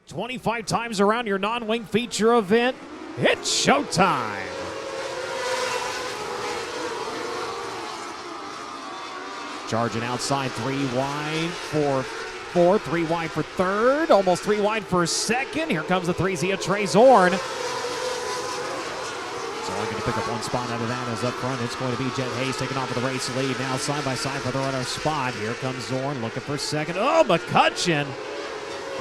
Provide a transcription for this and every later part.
25 times around your non-wing feature event. It's showtime. Charging outside, 3 wide for fourth, 3 wide for third, almost 3 wide for second. Here comes the 3Z, Trey Zorn. Zorn going to pick up one spot out of that as up front. It's going to be Jet Hayes taking off with the race lead. Now side by side for the runner spot. Here comes Zorn looking for second. Oh, McCutcheon.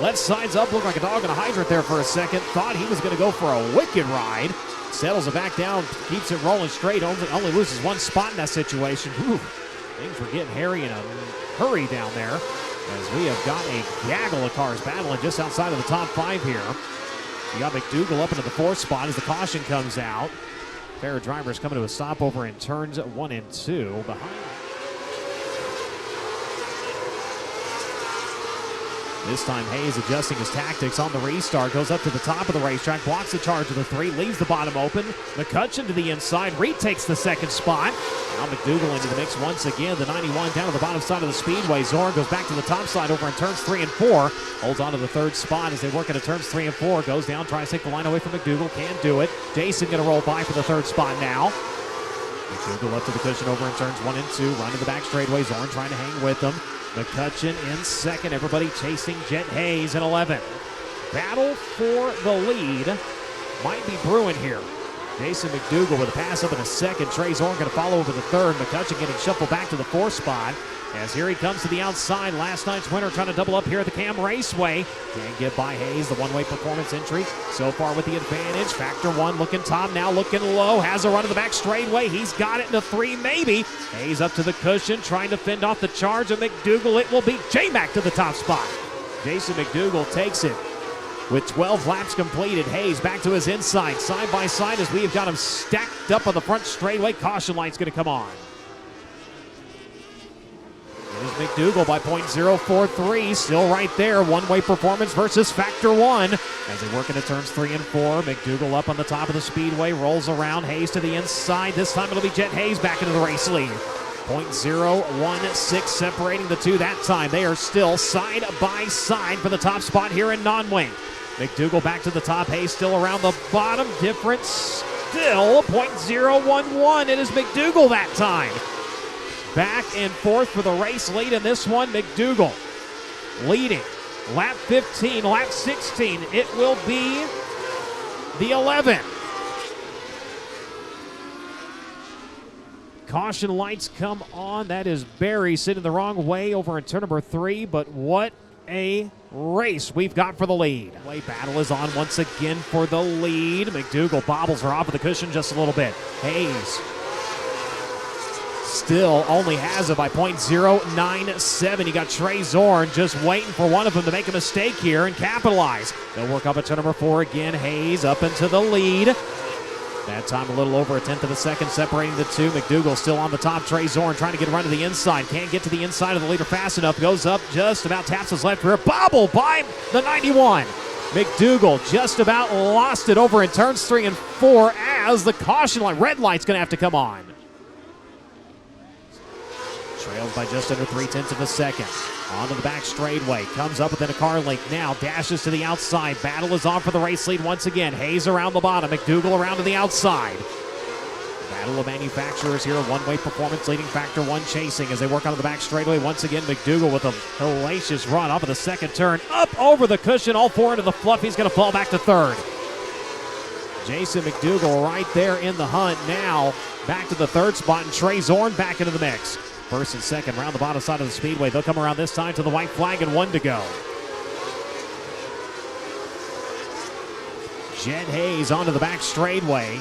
Left side's up, looked like a dog in a hydrant there for a second. Thought he was going to go for a wicked ride. Settles it back down, keeps it rolling straight. Only loses one spot in that situation. Whew. Things were getting hairy in a hurry down there, as we have got a gaggle of cars battling just outside of the top 5 here. You got McDougal up into the 4th spot as the caution comes out. Pair of drivers coming to a stop over in turns 1 and 2. Behind. This time Hayes adjusting his tactics on the restart, goes up to the top of the racetrack, blocks the charge of the 3, leaves the bottom open. McCutcheon to the inside, retakes the 2nd spot. Now McDougal into the mix once again, the 91 down to the bottom side of the speedway. Zorn goes back to the top side over in turns 3 and 4. Holds on to the 3rd spot as they work into turns 3 and 4. Goes down, tries to take the line away from McDougal, can't do it. Jason going to roll by for the 3rd spot now. McDougal up to the cushion over in turns 1 and 2, run to the back straightaway. Zorn trying to hang with them. McCutcheon in 2nd, everybody chasing Jet Hayes in 11th. Battle for the lead might be brewing here. Jason McDougal with a pass up in a 2nd. Trey Zorn going to follow over the 3rd. McCutcheon getting shuffled back to the 4th spot. As here he comes to the outside. Last night's winner trying to double up here at the Kam Raceway. Can't get by Hayes, the one-way performance entry. So far with the advantage. Factor 1 looking top, now looking low. Has a run to the back straightaway. He's got it into 3 maybe. Hayes up to the cushion, trying to fend off the charge of McDougal. It will be J-Mac to the top spot. Jason McDougal takes it. With 12 laps completed, Hayes back to his inside, side by side as we have got him stacked up on the front straightaway. Caution light's going to come on. Here's McDougal by .043, still right there. One-way performance versus Factor 1. As they work into turns 3 and 4, McDougal up on the top of the speedway, rolls around, Hayes to the inside. This time it'll be Jet Hayes back into the race lead. .016 separating the two that time. They are still side by side for the top spot here in non-wing. McDougal back to the top, Hayes still around the bottom. Difference still .011. It is McDougal that time. Back and forth for the race lead in this one. McDougal leading. Lap 15, lap 16. It will be the 11. Caution lights come on. That is Barry sitting the wrong way over in turn number 3, but what a race we've got for the lead. Battle is on once again for the lead. McDougal bobbles her off of the cushion just a little bit. Hayes still only has it by .097. You got Trey Zorn just waiting for one of them to make a mistake here and capitalize. They'll work up at turn number 4 again. Hayes up into the lead. That time a little over 1/10 of a second separating the two. McDougal still on the top. Trey Zorn trying to get a run to the inside. Can't get to the inside of the leader fast enough. Goes up, just about taps his left rear. Bobble by the 91. McDougal just about lost it over in turns 3 and 4 as the caution light, red light's going to have to come on. Trails by just under 3/10 of a second. Onto the back straightaway. Comes up within a car link now. Dashes to the outside. Battle is on for the race lead once again. Hayes around the bottom. McDougal around to the outside. Battle of manufacturers here. One-way performance leading Factor 1 chasing as they work onto the back straightaway. Once again, McDougal with a hellacious run off of the 2nd turn. Up over the cushion. All 4 into the fluff. He's going to fall back to 3rd. Jason McDougal right there in the hunt now. Back to the 3rd spot, and Trey Zorn back into the mix. 1st and 2nd round the bottom side of the speedway. They'll come around this time to the white flag and 1 to go. Jet Hayes onto the back straightaway.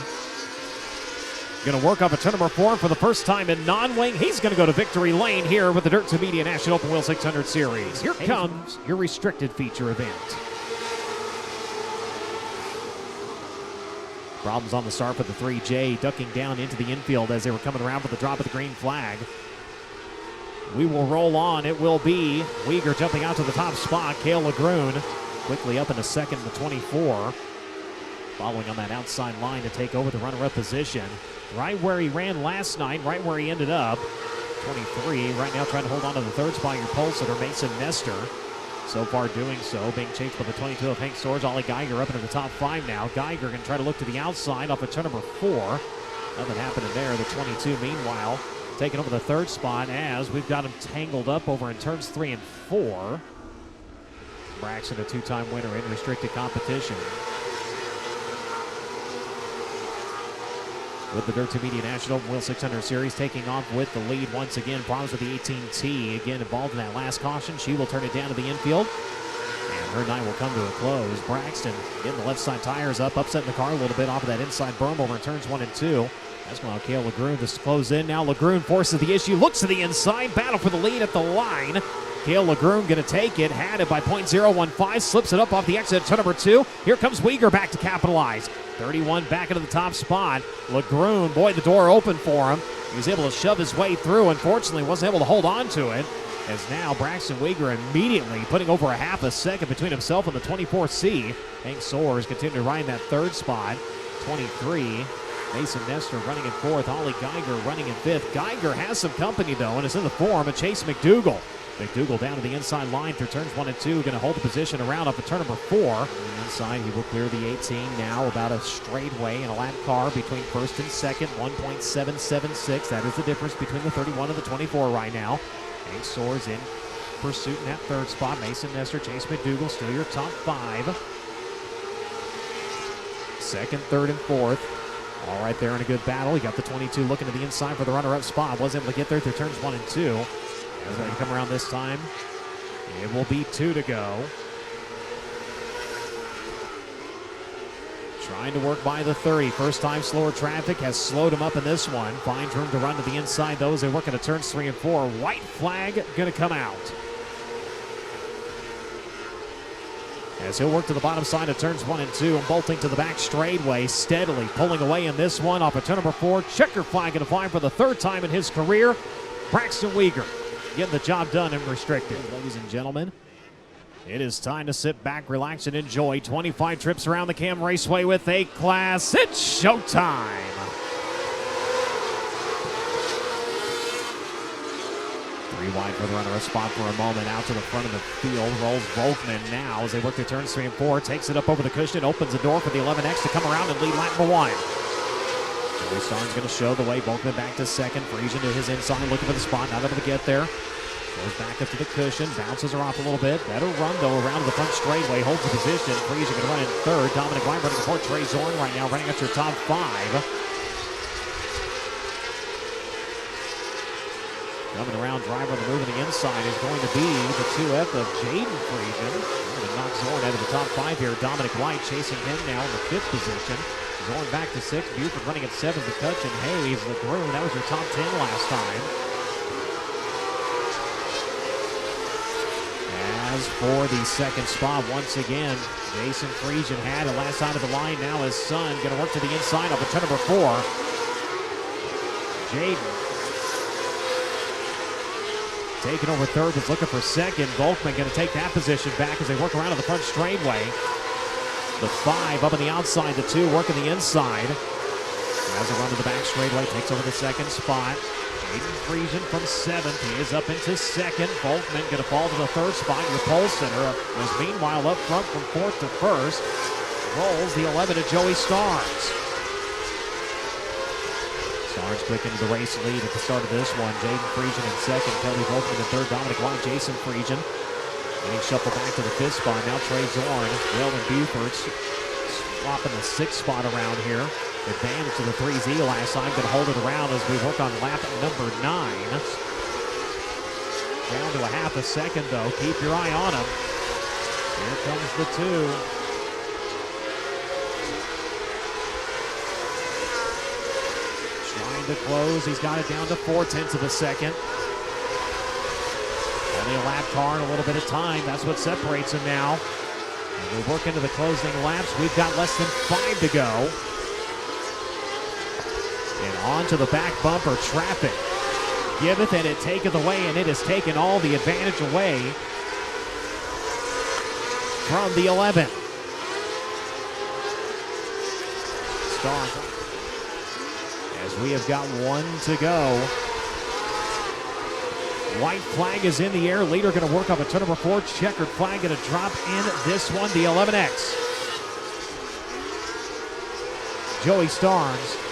Going to work off a turn number 4 for the first time in non-wing. He's going to go to victory lane here with the Dirt to Media National Open Wheel 600 Series. Here comes your restricted feature event. Problems on the start for the 3J, ducking down into the infield as they were coming around for the drop of the green flag. We will roll on. It will be Weegar jumping out to the top spot. Cale Lagroon quickly up into 2nd, the 24. Following on that outside line to take over the runner-up position. Right where he ran last night, right where he ended up. 23 right now trying to hold on to the 3rd spot. Your pole sitter, Mason Nestor. So far doing so, being chased by the 22 of Hank Storrs. Ollie Geiger up into the top 5 now. Geiger going to try to look to the outside off of turn number 4. Nothing happening there. The 22, meanwhile, taking over the 3rd spot as we've got him tangled up over in turns 3 and 4. Braxton, a 2-time winner in restricted competition. With the Dirt 2 Media National Wheel 600 Series taking off with the lead once again. Problems with the 18T. Again, involved in that last caution. She will turn it down to the infield. And her night will come to a close. Braxton getting the left side tires up, upsetting the car a little bit off of that inside berm over in turns 1 and 2. That's going to allow Cale Legrune to close in. Now Legrune forces the issue, looks to the inside, battle for the lead at the line. Cale Legrune going to take it, had it by .015, slips it up off the exit at turn number 2. Here comes Weegar back to capitalize. 31 back into the top spot. Legrune, boy, the door opened for him. He was able to shove his way through. Unfortunately, wasn't able to hold on to it. As now Braxton Weegar immediately putting over a half a second between himself and the 24C. Hank Storrs continuing to ride in that 3rd spot. 23. Mason Nestor running in 4th. Ollie Geiger running in 5th. Geiger has some company, though, and is in the form of Chase McDougal. McDougal down to the inside line through turns 1 and 2. Going to hold the position around off of turn number 4. On the inside, he will clear the 18 now. About a straightaway and a lap car between 1st and 2nd. 1.776. That is the difference between the 31 and the 24 right now. Hank Storrs in pursuit in that 3rd spot. Mason Nestor, Chase McDougal, still your top 5. 2nd, 3rd, and 4th. All right there in a good battle. He got the 22 looking to the inside for the runner-up spot. Was able to get there through turns 1 and 2. As they come around this time, it will be 2 to go. Trying to work by the 30. First time slower traffic has slowed him up in this one. Finds room to run to the inside. Those they work into turns 3 and 4. White flag going to come out. As he'll work to the bottom side of turns 1 and 2 and bolting to the back straightaway, steadily pulling away in this one off of turn number 4. Checker flag going to fly for the 3rd time in his career. Braxton Weegar getting the job done and restricted. Ladies and gentlemen, it is time to sit back, relax, and enjoy 25 trips around the Kam Raceway with A class. It's showtime. Three wide for the runner-up spot for a moment. Out to the front of the field rolls Volkman now as they work through turns 3 and 4. Takes it up over the cushion, opens the door for the 11X to come around and lead lap number 1. Joey Starnes going to show the way. Volkman back to 2nd. Friesian to his inside, looking for the spot. Not able to get there. Goes back up to the cushion. Bounces her off a little bit. Better run, though, around to the front straightaway. Holds the position. Friesian going to run in 3rd. Dominic Wine running for Trey Zorn right now, running up to your top 5. Coming around, driver on the move on the inside is going to be the 2F of Jaden Friesian. Going to knock Zorn out of the top 5 here. Dominic White chasing him now in the 5th position. Zorn back to 6th. Buford running at 7th. McCutcheon, Hayes, Legrune. That was your top 10 last time. As for the 2nd spot, once again, Jason Friesian had it last time of the line. Now his son going to work to the inside of turn number 4. Jaden taking over 3rd, was looking for 2nd. Volkman going to take that position back as they work around to the front straightaway. The 5 up on the outside, the 2 working the inside. As a run to the back straightaway, takes over the 2nd spot. Jaden Friesian from 7th. He is up into 2nd. Volkman going to fall to the 3rd spot. Your pole center was meanwhile up front from 4th to 1st. Rolls the 11 to Joey Starnes. Starnes quick into the race lead at the start of this one. Jaden Friesian in 2nd. Kelly Volkman in 3rd. Dominic White, Jason Friesian. Getting shuffled back to the 5th spot. Now Trey Zorn. Weldon Buford swapping the 6th spot around here. Advantage to the 3Z last time. Going to hold it around as we work on lap number 9. Down to a half a second, though. Keep your eye on him. Here comes the 2. Trying to close. He's got it down to 4/10 of a second. Only a lap car and a little bit of time. That's what separates him now. And we work into the closing laps. We've got less than 5 to go. And on to the back bumper. Traffic giveth and it taketh away, and it has taken all the advantage away from the 11. Start as we have got 1 to go White flag is in the air. Leader going to work off a turn number 4. Checkered flag going to drop in this one, the 11X. Joey Starnes